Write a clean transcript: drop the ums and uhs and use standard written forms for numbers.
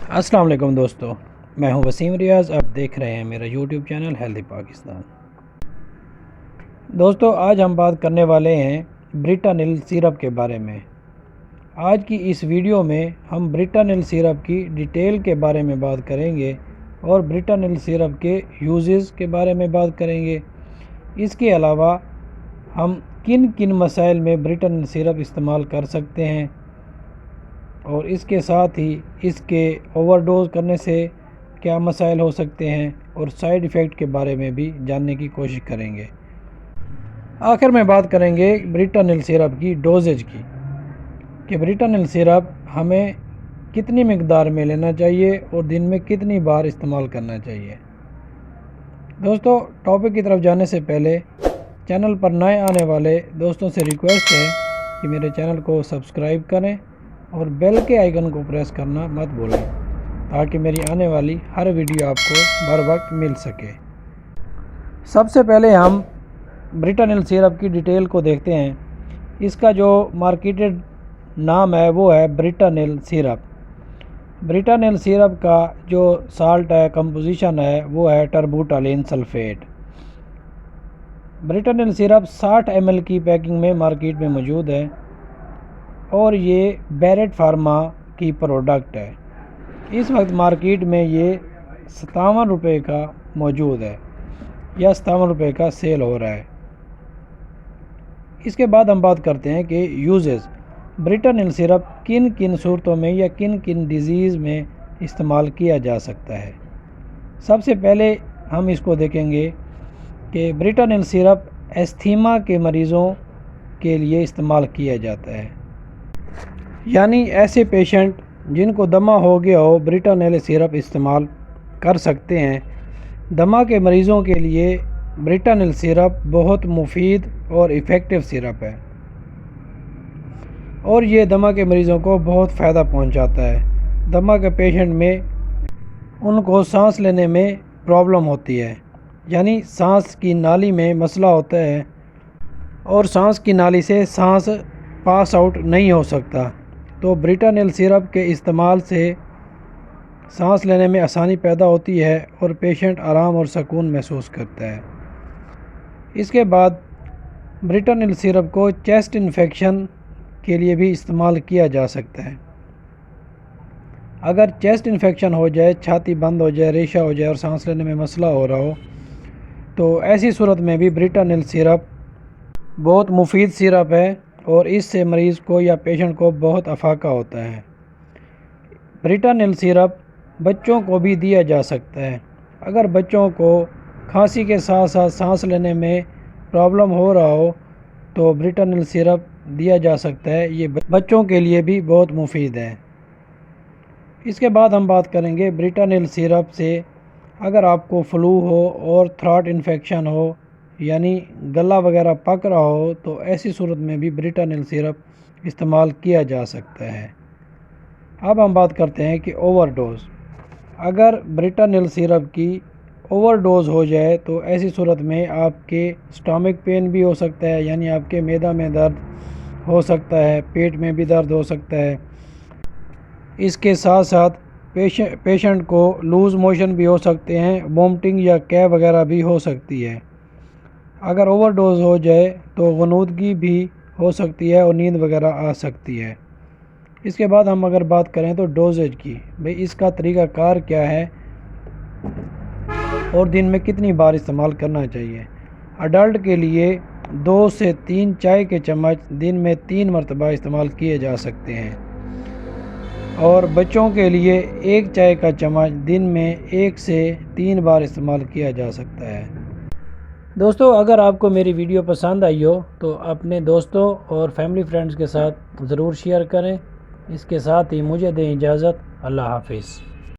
السلام علیکم دوستو، میں ہوں وسیم ریاض. آپ دیکھ رہے ہیں میرا یوٹیوب چینل ہیلتھی پاکستان. دوستو، آج ہم بات کرنے والے ہیں بریٹانل سیرپ کے بارے میں. آج کی اس ویڈیو میں ہم بریٹانل سیرپ کی ڈیٹیل کے بارے میں بات کریں گے اور بریٹانل سیرپ کے یوزز کے بارے میں بات کریں گے. اس کے علاوہ ہم کن کن مسائل میں بریٹانل سیرپ استعمال کر سکتے ہیں اور اس کے ساتھ ہی اس کے اوور ڈوز کرنے سے کیا مسائل ہو سکتے ہیں اور سائیڈ ایفیکٹ کے بارے میں بھی جاننے کی کوشش کریں گے. آخر میں بات کریں گے بریٹانل سیرپ کی ڈوزیج کی کہ بریٹانل سیرپ ہمیں کتنی مقدار میں لینا چاہیے اور دن میں کتنی بار استعمال کرنا چاہیے. دوستو، ٹاپک کی طرف جانے سے پہلے چینل پر نئے آنے والے دوستوں سے ریکویسٹ ہے کہ میرے چینل کو سبسکرائب کریں اور بیل کے آئیکن کو پریس کرنا مت بھولیں تاکہ میری آنے والی ہر ویڈیو آپ کو بر وقت مل سکے. سب سے پہلے ہم بریٹانل سیرپ کی ڈیٹیل کو دیکھتے ہیں. اس کا جو مارکیٹڈ نام ہے وہ ہے بریٹانل سیرپ. بریٹانل سیرپ کا جو سالٹ ہے، کمپوزیشن ہے، وہ ہے ٹربوٹالین سلفیٹ. بریٹانل سیرپ 60 ml کی پیکنگ میں مارکیٹ میں موجود ہے اور یہ بیرٹ فارما کی پروڈکٹ ہے. اس وقت مارکیٹ میں یہ 57 روپے کا موجود ہے یا 57 روپے کا سیل ہو رہا ہے. اس کے بعد ہم بات کرتے ہیں کہ یوزز. بریٹانل سیرپ کن کن صورتوں میں یا کن کن ڈیزیز میں استعمال کیا جا سکتا ہے. سب سے پہلے ہم اس کو دیکھیں گے کہ بریٹانل سیرپ ایستھیما کے مریضوں کے لیے استعمال کیا جاتا ہے. یعنی ایسے پیشنٹ جن کو دمہ ہو گیا ہو بریٹانل سیرپ استعمال کر سکتے ہیں. دمہ کے مریضوں کے لیے بریٹانل سیرپ بہت مفید اور ایفیکٹو سیرپ ہے اور یہ دمہ کے مریضوں کو بہت فائدہ پہنچاتا ہے. دمہ کے پیشنٹ میں ان کو سانس لینے میں پرابلم ہوتی ہے، یعنی سانس کی نالی میں مسئلہ ہوتا ہے اور سانس کی نالی سے سانس پاس آؤٹ نہیں ہو سکتا. تو بریٹانل سیرپ کے استعمال سے سانس لینے میں آسانی پیدا ہوتی ہے اور پیشنٹ آرام اور سکون محسوس کرتا ہے. اس کے بعد بریٹانل سیرپ کو چیسٹ انفیکشن کے لیے بھی استعمال کیا جا سکتا ہے. اگر چیسٹ انفیکشن ہو جائے، چھاتی بند ہو جائے، ریشہ ہو جائے اور سانس لینے میں مسئلہ ہو رہا ہو تو ایسی صورت میں بھی بریٹانل سیرپ بہت مفید سیرپ ہے اور اس سے مریض کو یا پیشنٹ کو بہت افاقہ ہوتا ہے. بریٹانل سیرپ بچوں کو بھی دیا جا سکتا ہے. اگر بچوں کو کھانسی کے ساتھ ساتھ سانس لینے میں پرابلم ہو رہا ہو تو بریٹانل سیرپ دیا جا سکتا ہے. یہ بچوں کے لیے بھی بہت مفید ہے. اس کے بعد ہم بات کریں گے بریٹانل سیرپ سے اگر آپ کو فلو ہو اور تھراٹ انفیکشن ہو، یعنی گلا وغیرہ پک رہا ہو، تو ایسی صورت میں بھی بریٹانل سیرپ استعمال کیا جا سکتا ہے. اب ہم بات کرتے ہیں کہ اوور ڈوز. اگر بریٹانل سیرپ کی اوور ڈوز ہو جائے تو ایسی صورت میں آپ کے اسٹامک پین بھی ہو سکتا ہے، یعنی آپ کے معدہ میں درد ہو سکتا ہے، پیٹ میں بھی درد ہو سکتا ہے. اس کے ساتھ ساتھ پیشنٹ کو لوز موشن بھی ہو سکتے ہیں، وومٹنگ یا کیب وغیرہ بھی ہو سکتی ہے. اگر اوور ڈوز ہو جائے تو غنودگی بھی ہو سکتی ہے اور نیند وغیرہ آ سکتی ہے. اس کے بعد ہم اگر بات کریں تو ڈوزیج کی، بھئی اس کا طریقہ کار کیا ہے اور دن میں کتنی بار استعمال کرنا چاہیے. اڈلٹ کے لیے 2 سے 3 چائے کے چمچ دن میں 3 مرتبہ استعمال کیے جا سکتے ہیں اور بچوں کے لیے 1 چائے کا چمچ دن میں 1 سے 3 بار استعمال کیا جا سکتا ہے. دوستو، اگر آپ کو میری ویڈیو پسند آئی ہو تو اپنے دوستوں اور فیملی فرینڈز کے ساتھ ضرور شیئر کریں. اس کے ساتھ ہی مجھے دیں اجازت. اللہ حافظ.